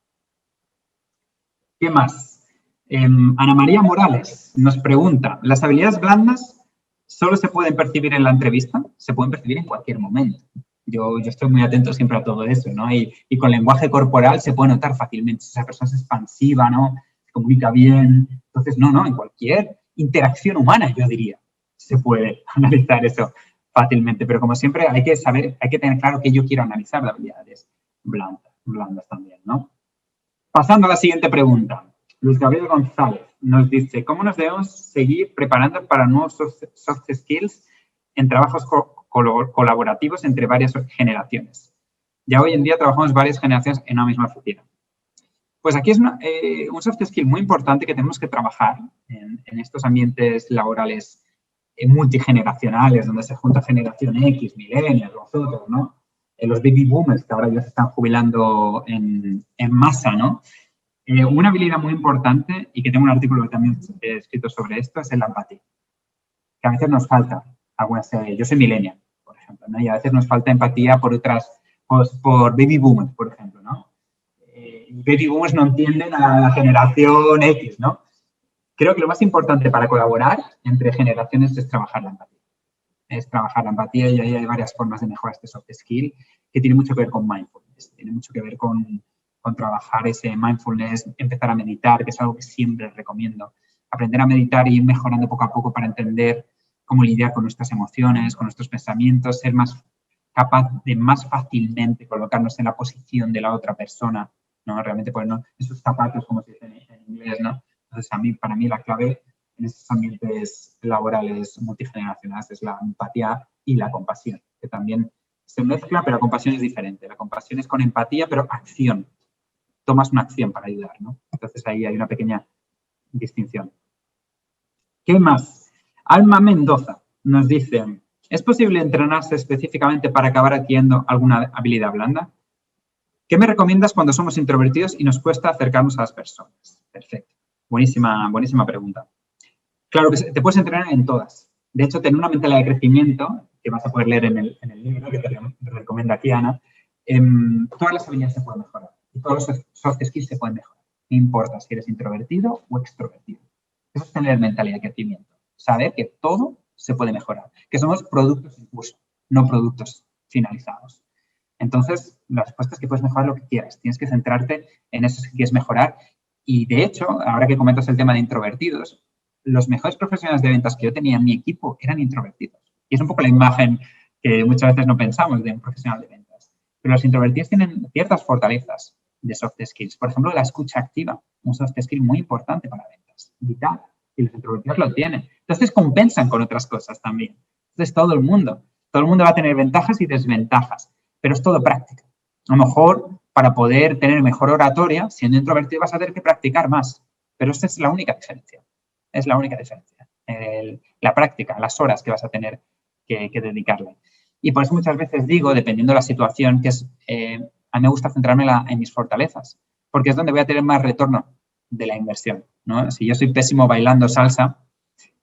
¿Qué más? Ana María Morales nos pregunta, ¿las habilidades blandas solo se pueden percibir en la entrevista? Se pueden percibir en cualquier momento. Yo estoy muy atento siempre a todo eso, ¿no? Y con lenguaje corporal se puede notar fácilmente si esa persona es expansiva, ¿no? Se comunica bien. Entonces, no, en cualquier interacción humana, yo diría, se puede analizar eso fácilmente. Pero como siempre, hay que tener claro que yo quiero analizar las habilidades blandas también, ¿no? Pasando a la siguiente pregunta. Luis Gabriel González nos dice, ¿cómo nos debemos seguir preparando para nuevos soft skills en trabajos colaborativos entre varias generaciones? Ya hoy en día trabajamos varias generaciones en una misma oficina. Pues aquí es un soft skill muy importante que tenemos que trabajar en estos ambientes laborales multigeneracionales, donde se junta generación X, millennials, vosotros, ¿no? Los baby boomers, que ahora ya se están jubilando en masa, ¿no? Una habilidad muy importante, y que tengo un artículo que también he escrito sobre esto, es la empatía. Que a veces nos falta. Yo soy millennial, por ejemplo, ¿no? Y a veces nos falta empatía por por baby boomers, por ejemplo, ¿no? Baby boomers no entienden a la generación X, ¿no? Creo que lo más importante para colaborar entre generaciones es trabajar la empatía. Y ahí hay varias formas de mejorar este soft skill que tiene mucho que ver con mindfulness, tiene mucho que ver con trabajar ese mindfulness, empezar a meditar, que es algo que siempre recomiendo. Aprender a meditar y ir mejorando poco a poco para entender cómo lidiar con nuestras emociones, con nuestros pensamientos, ser más capaz de más fácilmente colocarnos en la posición de la otra persona, ¿no? Realmente ponernos en sus zapatos, como se dice en inglés, ¿no? Entonces, para mí la clave en estos ambientes laborales multigeneracionales es la empatía y la compasión, que también se mezcla, pero la compasión es diferente. La compasión es con empatía, pero acción. Tomas una acción para ayudar, ¿no? Entonces, ahí hay una pequeña distinción. ¿Qué más? Alma Mendoza nos dice, ¿es posible entrenarse específicamente para acabar adquiriendo alguna habilidad blanda? ¿Qué me recomiendas cuando somos introvertidos y nos cuesta acercarnos a las personas? Perfecto. Buenísima pregunta. Claro que te puedes entrenar en todas. De hecho, tener una mentalidad de crecimiento, que vas a poder leer en el libro que te recomienda aquí, Ana, todas las habilidades se pueden mejorar y todos los soft skills se pueden mejorar. No importa si eres introvertido o extrovertido. Eso es tener mentalidad de crecimiento. Saber que todo se puede mejorar. Que somos productos en curso, no productos finalizados. Entonces, la respuesta es que puedes mejorar lo que quieras. Tienes que centrarte en eso que quieres mejorar. Y, de hecho, ahora que comentas el tema de introvertidos, los mejores profesionales de ventas que yo tenía en mi equipo eran introvertidos. Y es un poco la imagen que muchas veces no pensamos de un profesional de ventas. Pero los introvertidos tienen ciertas fortalezas de soft skills. Por ejemplo, la escucha activa, un soft skill muy importante para ventas, vital. Y los introvertidos lo tienen. Entonces, compensan con otras cosas también. Entonces, todo el mundo va a tener ventajas y desventajas, pero es todo práctica. A lo mejor, para poder tener mejor oratoria, siendo introvertido vas a tener que practicar más. Pero esa es la única diferencia. Es la única diferencia. La práctica, las horas que vas a tener que dedicarle. Y por eso muchas veces digo, dependiendo de la situación, que a mí me gusta centrarme en mis fortalezas, porque es donde voy a tener más retorno de la inversión, ¿no? Si yo soy pésimo bailando salsa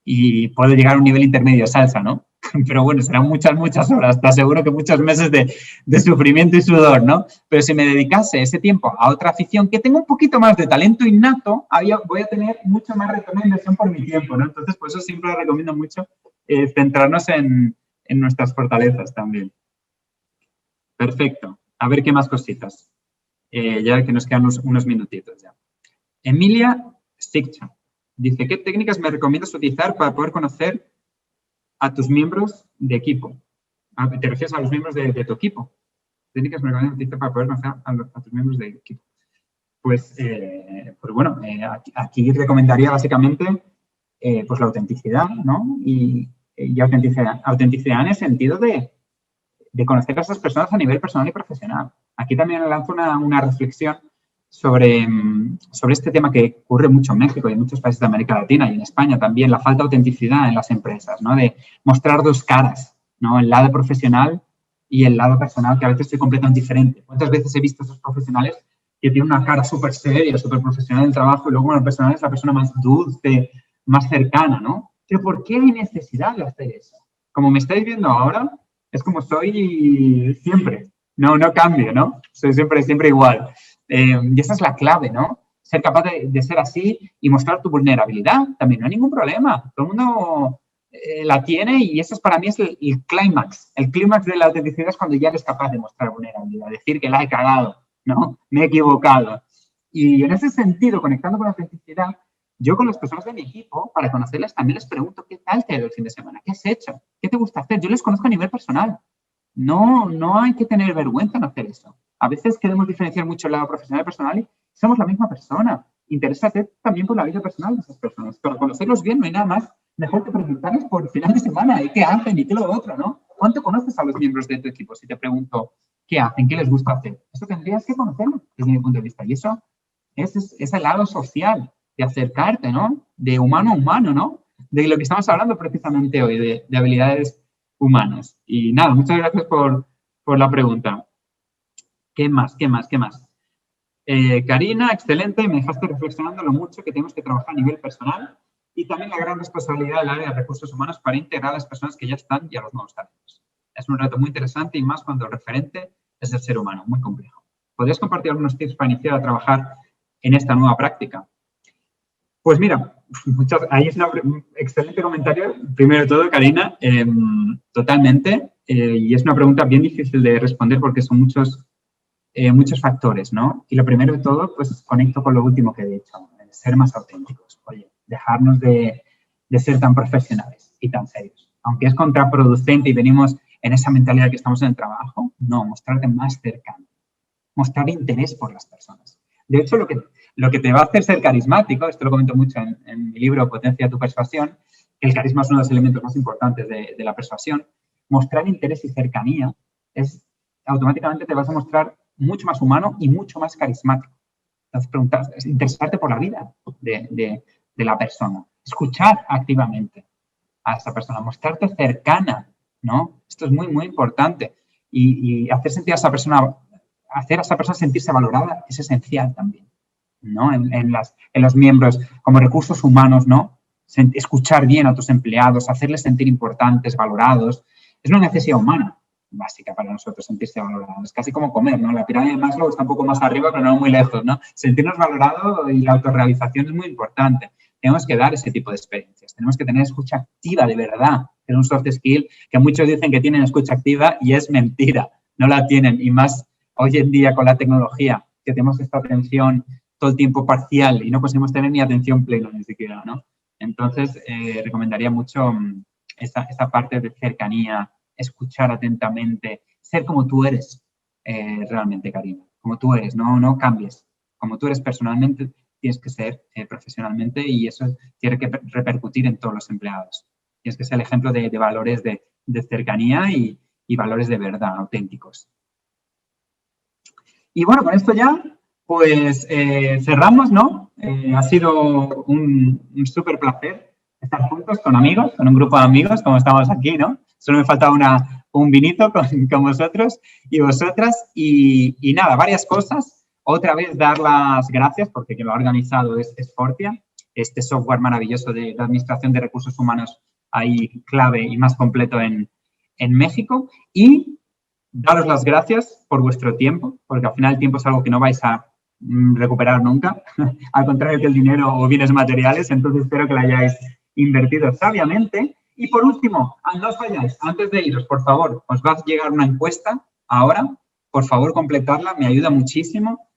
y puedo llegar a un nivel intermedio de salsa, ¿no? pero bueno, serán muchas horas, te aseguro que muchos meses de sufrimiento y sudor, ¿no? Pero si me dedicase ese tiempo a otra afición que tengo un poquito más de talento innato, voy a tener mucho más retorno de inversión por mi tiempo, ¿no? Entonces, por eso siempre recomiendo mucho centrarnos en nuestras fortalezas también. Perfecto. A ver qué más cositas. Ya que nos quedan unos minutitos ya. Emilia Stigcha dice, ¿qué técnicas me recomiendas utilizar para poder conocer a tus miembros de equipo? ¿Te refieres a los miembros de tu equipo? Técnicas me recomiendas utilizar para poder conocer a tus miembros de equipo. Pues bueno, aquí recomendaría básicamente pues la autenticidad, ¿no? Y autenticidad en el sentido de conocer a esas personas a nivel personal y profesional. Aquí también lanzo una reflexión sobre este tema que ocurre mucho en México y en muchos países de América Latina y en España también, la falta de autenticidad en las empresas, ¿no? De mostrar dos caras, ¿no? El lado profesional y el lado personal, que a veces soy completamente diferente. ¿Cuántas veces he visto a esos profesionales que tienen una cara súper seria, súper profesional en el trabajo y luego en el personal es la persona más dulce, más cercana, ¿no? Pero ¿por qué hay necesidad de hacer eso? Como me estáis viendo ahora, es como soy siempre. No cambio, ¿no? Soy siempre igual. Y esa es la clave, ¿no? Ser capaz de ser así y mostrar tu vulnerabilidad. También no hay ningún problema. Todo el mundo la tiene y eso para mí es el clímax. El clímax de la autenticidad es cuando ya eres capaz de mostrar vulnerabilidad, decir que la he cagado, ¿no? Me he equivocado. Y en ese sentido, conectando con la autenticidad, yo con las personas de mi equipo, para conocerlas, también les pregunto qué tal te ha ido el fin de semana, qué has hecho, qué te gusta hacer. Yo les conozco a nivel personal. No hay que tener vergüenza en hacer eso. A veces queremos diferenciar mucho el lado profesional y personal y somos la misma persona. Interésate también por la vida personal de esas personas. Para conocerlos bien no hay nada más mejor que preguntarles por el final de semana y qué hacen y qué lo otro, ¿no? ¿Cuánto conoces a los miembros de tu equipo? Si te pregunto qué hacen, qué les gusta hacer. Eso tendrías que conocerlo desde mi punto de vista. Y eso es el lado social, de acercarte, ¿no? De humano a humano, ¿no? De lo que estamos hablando precisamente hoy, de habilidades humanas. Y nada, muchas gracias por la pregunta. ¿Qué más? Karina, excelente, me dejaste reflexionando lo mucho que tenemos que trabajar a nivel personal y también la gran responsabilidad del área de recursos humanos para integrar a las personas que ya están y a los nuevos talentos. Es un reto muy interesante y más cuando el referente es el ser humano, muy complejo. ¿Podrías compartir algunos tips para iniciar a trabajar en esta nueva práctica? Pues mira, ahí es un excelente comentario. Primero de todo, Karina, totalmente. Y es una pregunta bien difícil de responder porque son muchos factores, ¿no? Y lo primero de todo, pues conecto con lo último que he dicho, ser más auténticos. Oye, dejarnos de ser tan profesionales y tan serios. Aunque es contraproducente y venimos en esa mentalidad que estamos en el trabajo, no, mostrarte más cercano, mostrar interés por las personas. De hecho, lo que te va a hacer ser carismático, esto lo comento mucho en mi libro Potencia tu persuasión, que el carisma es uno de los elementos más importantes de la persuasión, mostrar interés y cercanía automáticamente te vas a mostrar mucho más humano y mucho más carismático. Entonces, interesarte por la vida de la persona, escuchar activamente a esa persona, mostrarte cercana, ¿no? Esto es muy, muy importante. Y hacer sentir a esa persona, hacer a esa persona sentirse valorada es esencial también, ¿no? En los miembros, como recursos humanos, ¿no? Escuchar bien a tus empleados, hacerles sentir importantes, valorados, es una necesidad humana básica para nosotros, sentirse valorados. Es casi como comer, ¿no? La pirámide de Maslow está un poco más arriba, pero no muy lejos, ¿no? Sentirnos valorados y la autorrealización es muy importante. Tenemos que dar ese tipo de experiencias. Tenemos que tener escucha activa de verdad. Es un soft skill que muchos dicen que tienen escucha activa y es mentira. No la tienen. Y más hoy en día con la tecnología, que tenemos esta atención todo el tiempo parcial y no conseguimos tener ni atención plena ni siquiera, ¿no? Entonces, recomendaría mucho esta parte de cercanía, escuchar atentamente, ser como tú eres realmente, Karina. Como tú eres, no cambies. Como tú eres personalmente, tienes que ser profesionalmente y eso tiene que repercutir en todos los empleados. Tienes que ser el ejemplo de valores de cercanía y valores de verdad, auténticos. Y bueno, con esto ya, pues cerramos, ¿no? Ha sido un súper placer estar juntos con amigos, con un grupo de amigos, como estamos aquí, ¿no? Solo me faltaba un vinito con vosotros y vosotras. Y nada, varias cosas. Otra vez dar las gracias, porque quien lo ha organizado es Fortia, este software maravilloso de administración de recursos humanos ahí clave y más completo en México. Y daros las gracias por vuestro tiempo, porque al final el tiempo es algo que no vais a recuperar nunca, al contrario que el dinero o bienes materiales, entonces espero que lo hayáis invertido sabiamente. Y por último, no os vayáis, antes de iros, por favor, os va a llegar una encuesta ahora, por favor completarla, me ayuda muchísimo.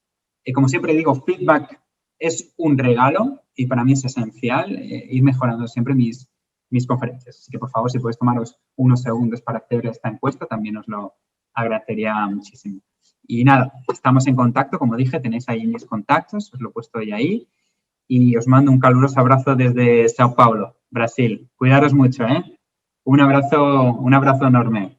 Como siempre digo, feedback es un regalo y para mí es esencial ir mejorando siempre mis conferencias. Así que, por favor, si podéis tomaros unos segundos para hacer esta encuesta, también os lo agradecería muchísimo. Y nada, estamos en contacto, como dije, tenéis ahí mis contactos, os lo he puesto ahí y os mando un caluroso abrazo desde Sao Paulo, Brasil. Cuidaros mucho, ¿eh? Un abrazo enorme.